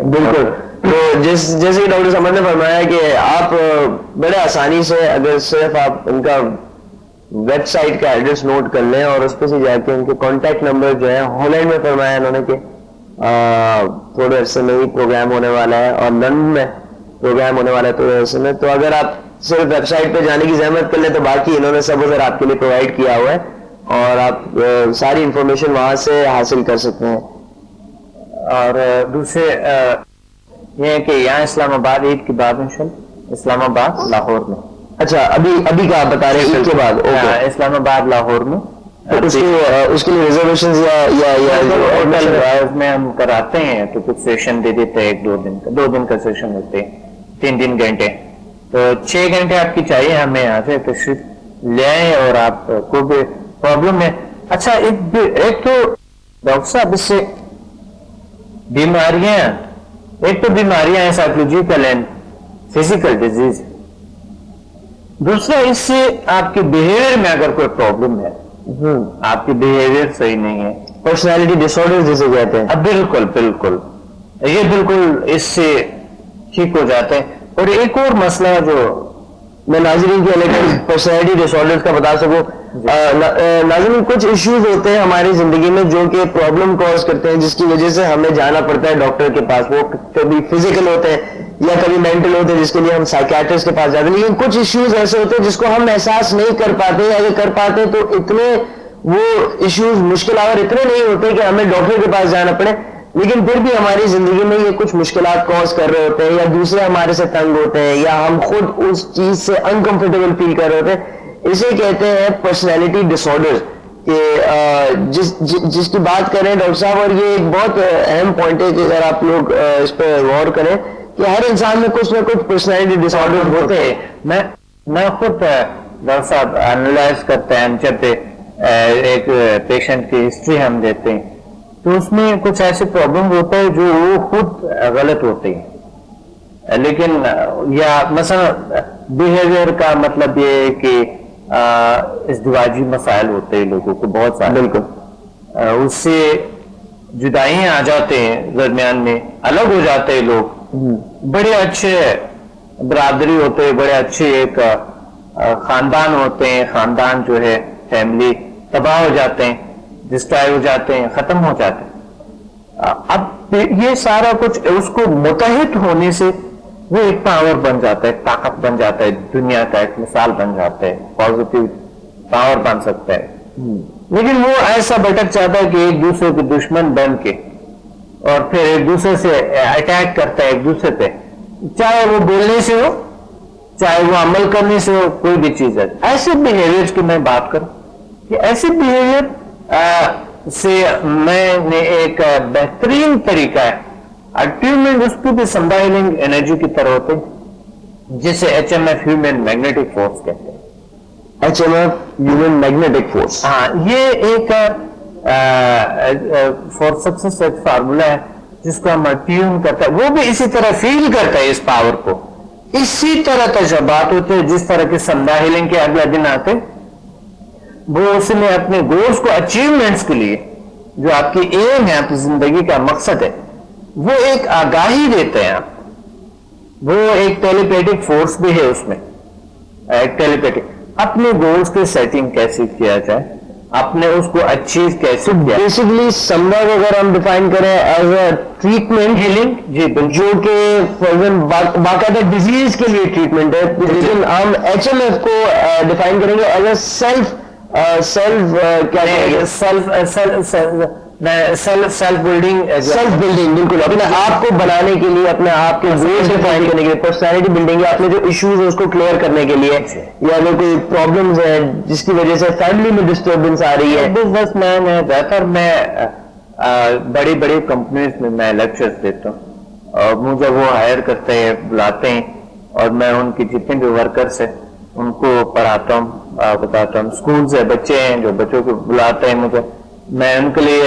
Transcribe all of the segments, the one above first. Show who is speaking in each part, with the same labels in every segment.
Speaker 1: بالکل. تو جیسے کہ ڈاکٹر سمد نے فرمایا کہ آپ بڑے آسانی سے اگر صرف آپ ان کا ویب سائٹ کا ایڈریس نوٹ کر لیں اور اس پہ سے جا کے ان کے کانٹیکٹ نمبر جو ہے ہالینڈ میں فرمایا انہوں نے کہ تھوڑے عرصے میں ہی پروگرام ہونے والا ہے اور لندن میں پروگرام ہونے والا ہے تھوڑے عرصے میں, تو اگر آپ صرف ویب سائٹ پہ جانے کی زحمت کر لیں تو باقی انہوں نے سب ادھر آپ کے لیے پرووائڈ کیا ہوا ہے اور آپ ساری انفارمیشن وہاں سے حاصل کر سکتے ہیں.
Speaker 2: اور دوسرے یہ ہے کہ یہاں اسلام آباد عید کے بعد انشاءاللہ اسلام آباد لاہور میں.
Speaker 1: اچھا ابھی کا آپ بتا رہے ہیں عید کے بعد
Speaker 2: اسلام آباد لاہور میں
Speaker 1: اس کے لیے ریزرویشن
Speaker 2: میں ہم کراتے ہیں تو کچھ سیشن دے دیتے ہیں 2 دن کا سیشن ہوتے ہیں 3 گھنٹے, تو 6 گھنٹے آپ کی چاہیے ہمیں یہاں سے تشریف لے آئیں اور آپ کو بھی پرابلم ہے. اچھا ایک تو ڈاکٹر صاحب اس سے بیماریاں, ایک تو بیماریاں ہیں سائیکولوجیکل اینڈ فزیکل ڈیزیز, دوسرا اس سے آپ کے بیہیویئر میں اگر کوئی پرابلم ہے, آپ کی بیہیویئر صحیح نہیں ہے,
Speaker 1: پرسنالٹی ڈس آرڈر جسے کہتے ہیں,
Speaker 2: بالکل یہ بالکل اس سے ٹھیک ہو جاتے ہیں. اور ایک اور مسئلہ جو
Speaker 1: میں ناظرین کے لیے پرسنالٹی ڈس آرڈر کا بتا سکوں, ناظرین کچھ ایشوز ہوتے ہیں ہماری زندگی میں جو کہ پرابلم کاز کرتے ہیں جس کی وجہ سے ہمیں جانا پڑتا ہے ڈاکٹر کے پاس. وہ کبھی فزیکل ہوتے ہیں یا کبھی مینٹل ہوتے ہیں جس کے لیے ہم سائیکیٹرسٹ کے پاس جاتے ہیں, لیکن کچھ ایشوز ایسے ہوتے ہیں جس کو ہم احساس نہیں کر پاتے, اگر کر پاتے تو اتنے وہ ایشوز مشکل اور اتنے نہیں ہوتے کہ ہمیں ڈاکٹر کے پاس جانا پڑے, لیکن پھر بھی ہماری زندگی میں یہ کچھ مشکلات کاز کر رہے ہوتے ہیں یا دوسرے ہمارے سے تنگ ہوتے ہیں یا ہم خود اس چیز سے انکمفرٹیبل فیل کر رہے ہوتے ہیں. اسے کہتے ہیں پرسنالٹی ڈس آرڈر, کہ جس کی بات کریں ڈاکٹر صاحب, اور یہ ایک بہت اہم پوائنٹ ہے کہ اگر آپ لوگ اس پہ غور کریں کہ ہر انسان میں کچھ نہ کچھ پرسنالٹی ڈس آرڈر ہوتے ہیں.
Speaker 2: میں خود ڈاکٹر صاحب انالائز کرتے ہیں جب ایک پیشنٹ کی ہسٹری ہم دیتے ہیں تو اس میں کچھ ایسے پرابلم ہوتے ہیں جو وہ خود غلط ہوتے ہیں, لیکن یا مثلا بیہیویئر کا مطلب یہ ہے کہ ازدواجی مسائل ہوتے ہیں لوگوں کو بہت سارے, بالکل اس سے جدائیاں آ جاتے ہیں, درمیان میں الگ ہو جاتے ہیں لوگ, بڑے اچھے برادری ہوتے ہیں, بڑے اچھے ایک خاندان ہوتے ہیں, خاندان جو ہے فیملی تباہ ہو جاتے ہیں, ڈسٹرائے ہو جاتے ہیں, ختم ہو جاتے ہیں. اب یہ سارا کچھ اس کو متحد ہونے سے وہ ایک پاور بن جاتا ہے, ایک طاقت بن جاتا ہے, دنیا کا ایک مثال بن جاتا ہے, پازیٹیو پاور بن سکتا ہے. لیکن وہ ایسا بھٹک جاتا ہے کہ ایک دوسرے کے دشمن بن کے اور پھر ایک دوسرے سے اٹیک کرتا ہے ایک دوسرے پہ, چاہے وہ بولنے سے ہو چاہے وہ عمل کرنے سے ہو, کوئی بھی چیز ہے. ایسے بیہیویئر کی میں بات کروں کہ ایسے بیہیویئر سے میں نے ایک بہترین طریقہ ہے اٹیومنٹ, اس کو بھی سمبا ہیلنگ انرجی کی طرح ہوتے ہیں جسے HMF ہیومن میگنیٹک فورس کہتے ہیں.
Speaker 1: HMF ہیومن میگنیٹک فورس,
Speaker 2: ہاں یہ ایک فور سکسس ایک فارمولا ہے جس کو ہم ٹیون کرتا ہے, وہ بھی اسی طرح فیل کرتا ہے اس پاور کو, اسی طرح تجربات ہوتے ہیں جس طرح کے سمبا ہیلنگ کے اگلے دن آتے, وہ اس میں اپنے گولز کو اچیومنٹس کے لیے جو آپ کی ایم ہے, آپ کی زندگی کا مقصد ہے, وہ ایک آگاہی دیتے ہیں آپ, وہ ایک ٹیلیپیٹک فورس بھی ہے اس میں, ایک ٹیلیپیٹک اپنے گولز کے سیٹنگ کیسے کیا جائے, اپنے اس کو اچیو کیسے کیا. بیسیکلی
Speaker 1: سمبا کو اگر ہم ڈیفائن کریں ایز اے ٹریٹمنٹ
Speaker 2: ہیلنگ, جی
Speaker 1: جو کہ باقاعدہ ڈیزیز کے لیے ٹریٹمنٹ ہے, لیکن ہم HMF کو ڈیفائن کریں گے ایز اے سیلف
Speaker 2: بلڈنگ,
Speaker 1: بالکل اپنے آپ کو بنانے کے لیے, اپنے آپ کے گولز ڈیفائن کرنے کے لیے, پرسنالٹی بلڈنگ یا اپنے جو ایشوز ہیں اس کو کلیئر کرنے کے لیے, یا اگر کوئی پرابلمز ہیں جس کی وجہ سے فیملی میں ڈسٹربنس آ رہی ہے.
Speaker 2: بزنس مین ہے, بہتر میں بڑی بڑی کمپنیز میں لیکچرز دیتا ہوں اور مجھے وہ ہائر کرتے ہیں, بلاتے ہیں اور میں ان کی جتنے بھی ورکرس ہیں ان کو پڑھاتا ہوں, بتاتا ہوں. اسکول سے بچے ہیں جو بچوں کو بلاتے ہیں مجھے, میں ان کے لیے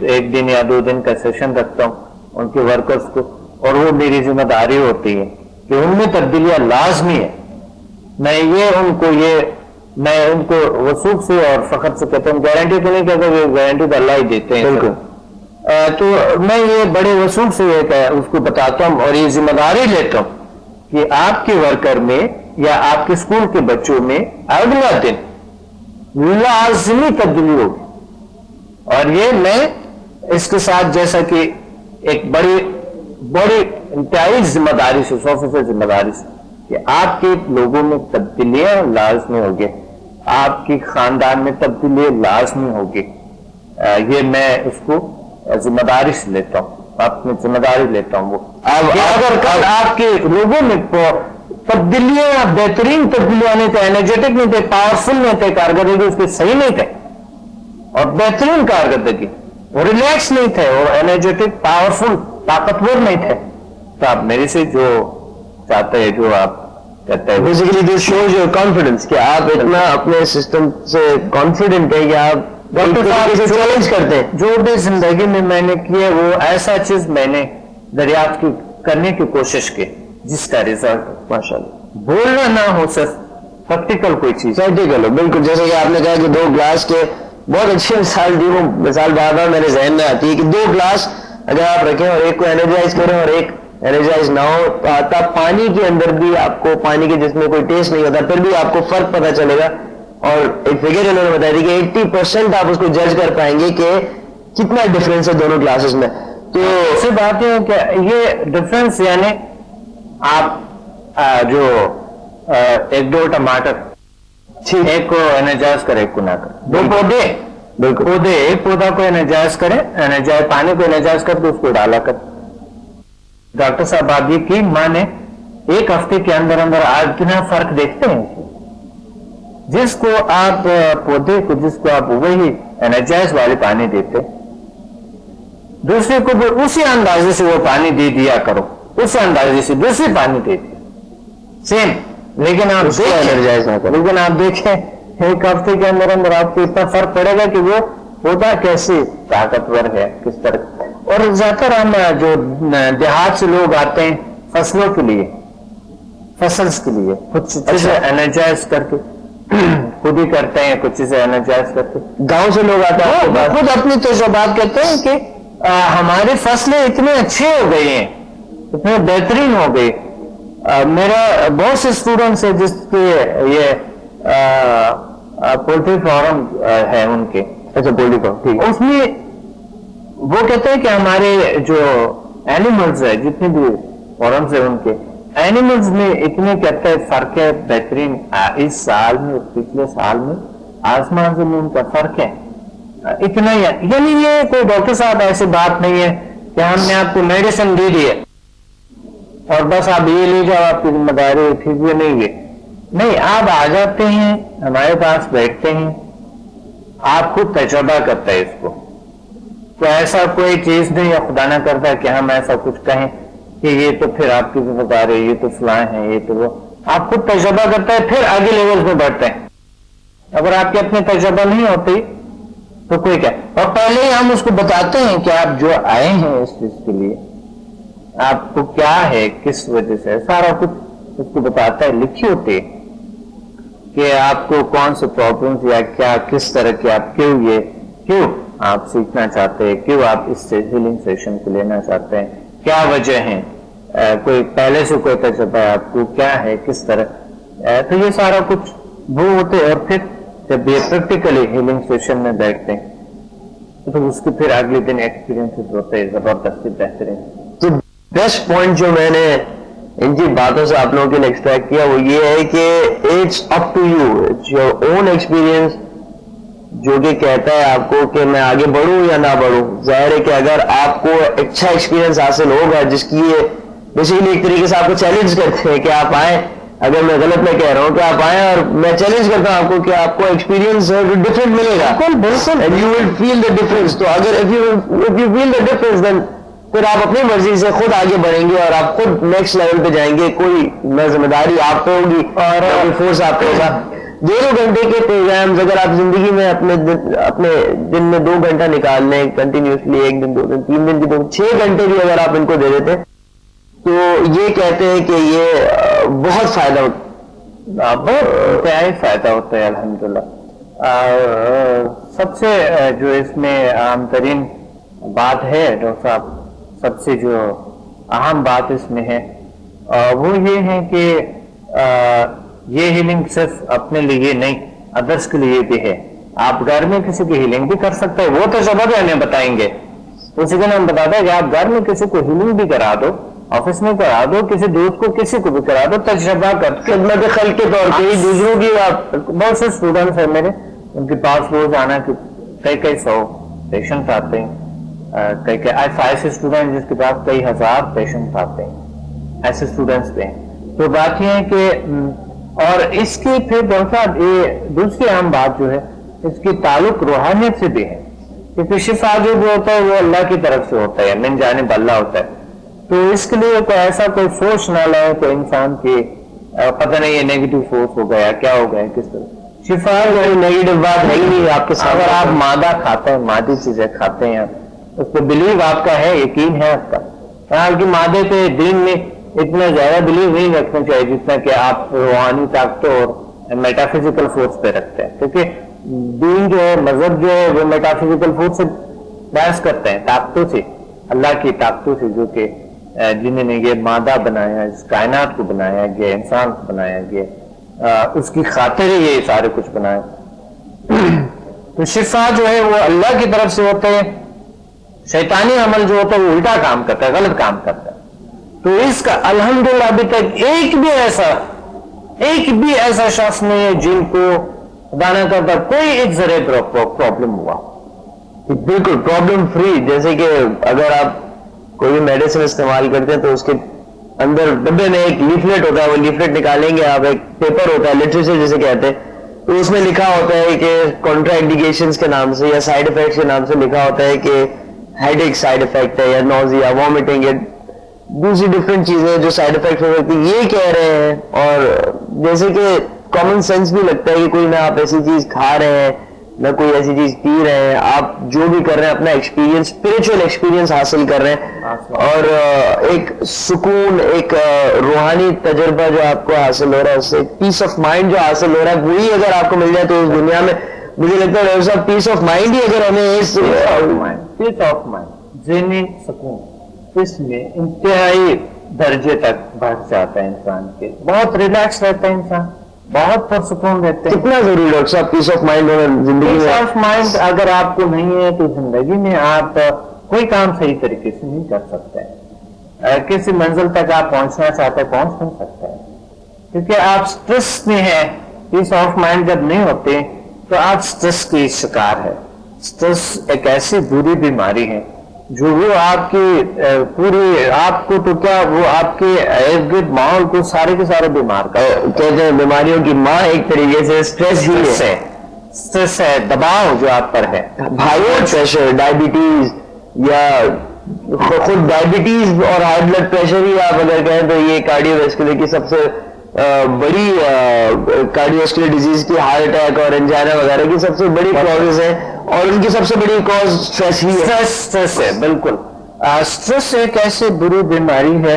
Speaker 2: ایک دن یا 2 دن کا سیشن رکھتا ہوں ان کے ورکرز کو, اور وہ میری ذمہ داری ہوتی ہے کہ ان میں تبدیلیاں لازمی ہے. میں ان کو وثوق سے اور فخر سے کہتا ہوں, گارنٹی تو نہیں کہتا, وہ گارنٹی تو اللہ ہی دیتے ہیں.
Speaker 1: بالکل
Speaker 2: تو میں یہ بڑے وصول سے اس کو بتاتا ہوں اور یہ ذمہ داری لیتا ہوں کہ آپ کے ورکر میں یا آپ کے اسکول کے بچوں میں اگلا دن لازمی تبدیلی ہوگی. اور یہ میں اس کے ساتھ جیسا کہ ایک بڑی انتہائی ذمہ داری سے 100% ذمہ داری سے کہ آپ کے لوگوں میں تبدیلیاں لازمی ہوگی, آپ کی خاندان میں تبدیلی لازمی ہوگی. یہ میں اس کو ذمہ داری سے لیتا ہوں, اپنی ذمہ داری لیتا ہوں. وہ اگر کل آپ کے لوگوں میں تبدیلیاں بہترین تبدیلیاں نہیں تھے, انرجیٹک نہیں تھے, پاورفل نہیں تھے, کارکردگی اس کے صحیح نہیں تھے اور بہترین کارکردگی, وہ ریلیکس نہیں تھے اور انرجیٹک پاورفل طاقتور نہیں تھے, تو آپ میرے سے جو چاہتے ہیں جو آپ کہتے ہیں
Speaker 1: basically this shows your confidence کہ آپ اتنا اپنے سسٹم سے کانفیڈنٹ ہیں کہ آپ
Speaker 2: ڈاکٹر صاحب
Speaker 1: چیلنج کرتے ہیں.
Speaker 2: جو بھی زندگی میں نے کیا وہ ایسا چیز میں نے دریافت کرنے کی کوشش کی جس کا ریزلٹ
Speaker 1: ماشاء اللہ
Speaker 2: بولنا نہ ہو, صرف پریکٹیکل کوئی چیز.
Speaker 1: پریکٹیکل ہو, بالکل جیسے کہ آپ نے کہا کہ 2 گلاس کے بہت اچھی مثال دی, وہ مثال بار بار میرے ذہن میں آتی ہے کہ 2 گلاس اگر آپ رکھیں اور ایک کو انرجائز کریں اور ایک انرجائز نہ ہو, تو آتا پانی کے اندر بھی آپ کو پانی کے جس میں کوئی ٹیسٹ نہیں ہوتا پھر بھی آپ کو فرق پتہ چلے گا. اور ایک فگر انہوں نے بتایا تھی کہ 80% آپ اس کو جج کر پائیں گے کہ کتنا ڈفرینس ہے دونوں گلاسز میں. تو
Speaker 2: سے بات یہ ہے کہ یہ ڈفرینس یعنی آپ جو 1-2 ٹماٹر ایک کو انرجائز کرے ایک کو نہ کرے, 2 پودے
Speaker 1: بالکل
Speaker 2: پودے, ایک پودا کو انرجائز کرے, انرجائز پانی کو انرجائز کر کے اس کو ڈالا کر. ڈاکٹر صاحب آپ یہ کی ماں نے ایک ہفتے کے اندر آج اتنا فرق دیکھتے ہیں. جس کو آپ پودے کو جس کو آپ وہی انرجائز والے پانی دیتے, دوسرے کو بھی اسی اندازے سے وہ پانی دے دیا کرو, اسی اندازے سے دوسری پانی دے دیا سیم, لیکن آپ دیکھیں ایک ہفتے کے اندر آپ کو اتنا فرق پڑے گا کہ وہ پودا کیسے طاقتور ہے کس طرح. اور زیادہ تر ہم جو دیہات سے لوگ آتے ہیں فصلوں کے لیے, فصلز کے لیے کچھ چیزیں انرجائز کر کے خود ہی کرتے ہیں, کچھ چیزیں انرجائز کرتے ہیں.
Speaker 1: گاؤں سے لوگ آتے ہیں
Speaker 2: خود اپنی تجربات کہتے ہیں کہ ہماری فصلیں اتنے اچھے ہو گئی ہیں, اتنے بہترین ہو گئی. میرا بہت سے اسٹوڈنٹس ہیں جس کے یہ پولٹری فارم ہے ان کے.
Speaker 1: اچھا پولٹری فارم, ٹھیک ہے.
Speaker 2: اس میں وہ کہتے ہیں کہ ہمارے جو اینیملز ہے جتنے بھی فارمز ہیں ان کے اینیملز میں اتنے کہتے ہیں فرق ہے بہترین. اس سال میں پچھلے سال میں آسمان زمین کا فرق ہے اتنا ہی. یعنی یہ کوئی ڈاکٹر صاحب ایسی بات نہیں ہے کہ ہم نے آپ کو میڈیسن دے دی ہے اور بس آپ یہ لے جاؤ, آپ کی ذمہ داری ٹھیک ہے نہیں ہے. نہیں, آپ آ جاتے ہیں ہمارے پاس بیٹھتے ہیں, آپ خود تجربہ کرتے ہیں اس کو. تو ایسا کوئی چیز نہیں ہے خدا نہ کرتا کہ ہم ایسا کچھ کہیں کہ یہ تو پھر آپ کی ذمہ داری, یہ تو فلاں ہے, یہ تو وہ. آپ خود تجربہ کرتے ہیں پھر آگے لیول میں بڑھتے ہیں. اگر آپ کے اپنے تجربہ نہیں ہوتی تو کوئی کیا. اور پہلے ہی ہم اس کو بتاتے ہیں کہ آپ جو آئے ہیں اس چیز کے لیے آپ کو کیا ہے, کس وجہ سے, سارا کچھ اس کو بتاتا ہے. لکھی ہوتی ہے کہ آپ کو کون سے پرابلمز یا کیا کس طرح کے آپ کیوں آپ سیکھنا چاہتے ہیں, کیوں آپ اس سے ہیلنگ سیشن کو لینا چاہتے ہیں, کیا وجہ ہے, کوئی پہلے سے کوئی تجربہ ہے آپ کو, کیا ہے, کس طرح. تو یہ سارا کچھ وہ ہوتے. اور پھر جب یہ پریکٹیکلی ہیلنگ سیشن میں بیٹھتے ہیں تو اس کے پھر اگلے دن ایکسپیرینس ہوتے ہیں زبردستی بہترین.
Speaker 1: تو بیسٹ پوائنٹ جو میں نے ان کی باتوں سے آپ لوگوں کے لیے ایکسٹریکٹ کیا وہ یہ ہے کہ it's up to you, it's your own experience جو کہ کہتا ہے آپ کو کہ میں آگے بڑھوں یا نہ بڑھوں. ظاہر ہے کہ اگر آپ کو اچھا ایکسپیرینس حاصل ہوگا جس کی یہ بیسیکلی ایک طریقے سے آپ کو چیلنج کرتے ہیں کہ آپ آئیں, اگر میں غلط میں کہہ رہا ہوں کہ آپ آئیں اور میں چیلنج کرتا ہوں آپ کو کہ آپ کو ایکسپیرینس ڈفرینٹ ملے گا, and you will feel the difference. تو اگر if you feel the difference then پھر آپ اپنی مرضی سے خود آگے بڑھیں گے اور آپ خود نیکسٹ لیول پہ جائیں گے. کوئی نہ ذمہ داری آپ پہ ہوگی اور فورس آپ پہ ہوگا. 2 گھنٹے کے پروگرامز اگر آپ زندگی میں اپنے دن میں 2 گھنٹہ نکال لیں کنٹینیوسلی, 1 دن 2 دن 3 دن کی 6 گھنٹے بھی اگر آپ ان کو دے دیتے تو یہ کہتے ہیں کہ یہ بہت فائدہ ہوتا ہے.
Speaker 2: بہت انتہائی فائدہ ہوتا ہے الحمدللہ. سب سے جو اس میں عام ترین بات ہے ڈاکٹر صاحب، سب سے جو اہم بات اس میں ہے وہ یہ ہے کہ یہ ہیلنگ صرف اپنے لیے نہیں، ادرس کے لیے بھی ہے. آپ گھر میں کسی کی ہیلنگ بھی کر سکتے ہیں، وہ تجربہ بھی ہمیں بتائیں گے. اسی دن ہم بتاتے ہیں کہ آپ گھر میں کسی کو ہیلنگ بھی کرا دو، آفس میں کرا دو، کسی دوست کو کسی کو بھی کرا دو، تجربہ کر
Speaker 1: خدمت خلق کے طور پہ دوسروں کی آپ.
Speaker 2: بہت سے اسٹوڈنٹس ہیں میرے، ان کے پاس روز آنا کہ کئی سو پیشنٹ آتے ہیں، ایسے اسٹوڈنٹ جس کے پاس کئی ہزار پیشنٹ آتے ہیں، ایسے اسٹوڈنٹس پہ ہیں. تو بات یہ ہے کہ اور اس کی پھر ڈاکٹر یہ دوسری اہم بات جو ہے اس کی تعلق روحانیت سے بھی ہے، کیونکہ شفا جو ہوتا ہے وہ اللہ کی طرف سے ہوتا ہے، من جانب اللہ ہوتا ہے. تو اس کے لیے کوئی ایسا کوئی سوچ نہ لائے کوئی انسان کی پتہ نہیں یہ نیگیٹو سوچ ہو گیا کیا ہو گیا کس طرح. شفا
Speaker 1: نیگیٹو بات ہے ہی نہیں آپ کے ساتھ.
Speaker 2: اگر آپ مادہ کھاتے ہیں، مادی چیزیں کھاتے ہیں، اس پہ بلیو آپ کا ہے، یقین ہے آپ کا. آپ کی مادے پہ دین میں اتنا زیادہ بلیو نہیں رکھنا چاہیے جتنا کہ آپ روحانی طاقتوں اور میٹافزیکل فورس پہ رکھتے ہیں، کیونکہ دین جو ہے، مذہب جو ہے، وہ میٹافزیکل فورس سے بحث کرتے ہیں، طاقتوں سے، اللہ کی طاقتوں سے، جو کہ جنہوں نے یہ مادہ بنایا، اس کائنات کو بنایا گیا، انسان کو بنایا گیا، اس کی خاطر ہی یہ سارے کچھ بنائے. تو شفا جو ہے وہ اللہ کی طرف سے ہوتا ہے، شیطانی عمل جو ہوتا ہے وہ الٹا کام کرتا ہے، غلط کام کرتا ہے. تو اس کا الحمدللہ ابھی تک ایک بھی ایسا شخص نہیں ہے جن کو خدا نہ کرتا کوئی ایک ذرے پرابلم ہوا.
Speaker 1: بالکل پرابلم فری. جیسے کہ اگر آپ کوئی بھی میڈیسن استعمال کرتے ہیں تو اس کے اندر ڈبے میں ایک لیفلیٹ ہوتا ہے، وہ لیفلیٹ نکالیں گے آپ، ایک پیپر ہوتا ہے لٹریچر جسے کہتے ہیں، تو اس میں لکھا ہوتا ہے کہ کنٹرا انڈیکیشنز کے نام سے یا سائیڈ افیکٹس کے نام سے لکھا ہوتا ہے کہ ہیڈ ایک سائیڈ افیکٹ ہے، یا نوزیا، وامٹنگ، یا دوسری ڈفرینٹ چیزیں جو سائیڈ افیکٹ ہو سکتی یہ کہہ رہے ہیں. اور جیسے کہ کامن سینس بھی لگتا ہے کہ کوئی نہ آپ ایسی چیز کھا رہے ہیں نہ کوئی ایسی چیز پی رہے ہیں، آپ جو بھی کر رہے ہیں اپنا ایکسپیرینس، اسپرچل ایکسپیرینس حاصل کر رہے ہیں، اور ایک سکون، ایک روحانی تجربہ جو آپ کو حاصل ہو رہا ہے، اس سے ایک پیس آف مائنڈ جو حاصل ہو رہا ہے، وہی اگر آپ کو مل جائے تو اس دنیا میں مجھے لگتا ہے ڈاکٹر صاحب پیس آف مائنڈ ہی اگر ہمیں اس
Speaker 2: پیس آف مائنڈ، ذہنی سکون، اس میں انتہائی درجے تک بڑھ جاتا ہے انسان کے، بہت ریلیکس رہتا ہے انسان، بہت پرسکون رہتے ہیں.
Speaker 1: کتنا ضروری ڈاکٹر صاحب پیس آف مائنڈ ہونا زندگی میں؟
Speaker 2: پیس آف مائنڈ اگر آپ کو نہیں ہے تو زندگی میں آپ کوئی کام صحیح طریقے سے نہیں کر سکتے. کسی منزل تک آپ پہنچنا چاہتے ہیں پہنچ نہیں سکتے، کیونکہ آپ سٹریس میں ہیں. پیس آف مائنڈ جب نہیں ہوتے تو آپ سٹریس کی شکار ہے. سٹریس ایک ایسی بری بیماری ہے جو وہ آپ کی پوری آپ کو تو کیا وہ آپ کے ارد گرد ماحول کو سارے کے سارے بیمار
Speaker 1: کہتے ہیں بیماریوں کی ماں ایک طریقے سے سٹریس ہی ہے.
Speaker 2: سٹریس ہے، دباؤ جو آپ پر ہے،
Speaker 1: ہائی بلڈ پریشر، ڈائبٹیز، یا خود ڈائبٹیز اور ہائی بلڈ پریشر ہی آپ اگر کہیں تو یہ کارڈیو ویسکولر کی سب سے بڑی کارڈیو ویسکولر ڈیزیز کی، ہارٹ اٹیک اور انجائنا وغیرہ کی سب سے بڑی کازز ہے، اور ان کی سب سے بڑی کاز سٹریس ہی ہے.
Speaker 2: سٹریس ہے. بالکل سٹریس ایک ایسی بری بیماری ہے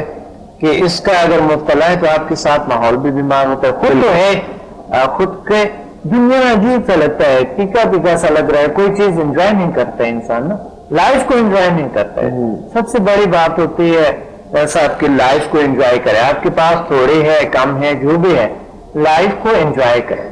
Speaker 2: کہ اس کا اگر مبتلا ہے تو آپ کے ساتھ ماحول بھی بیمار ہوتا ہے. خود تو ہے، خود کے دنیا میں عجیب سا لگتا ہے، ٹیکا سا لگ رہا ہے، کوئی چیز انجوائے نہیں کرتا ہے انسان نا، لائف کو انجوائے نہیں کرتا ہے. سب سے بڑی بات ہوتی ہے ایسا آپ کی لائف کو انجوائے کرے. آپ کے پاس تھوڑی ہے، کم ہے، جو بھی ہے، لائف کو انجوائے کرے.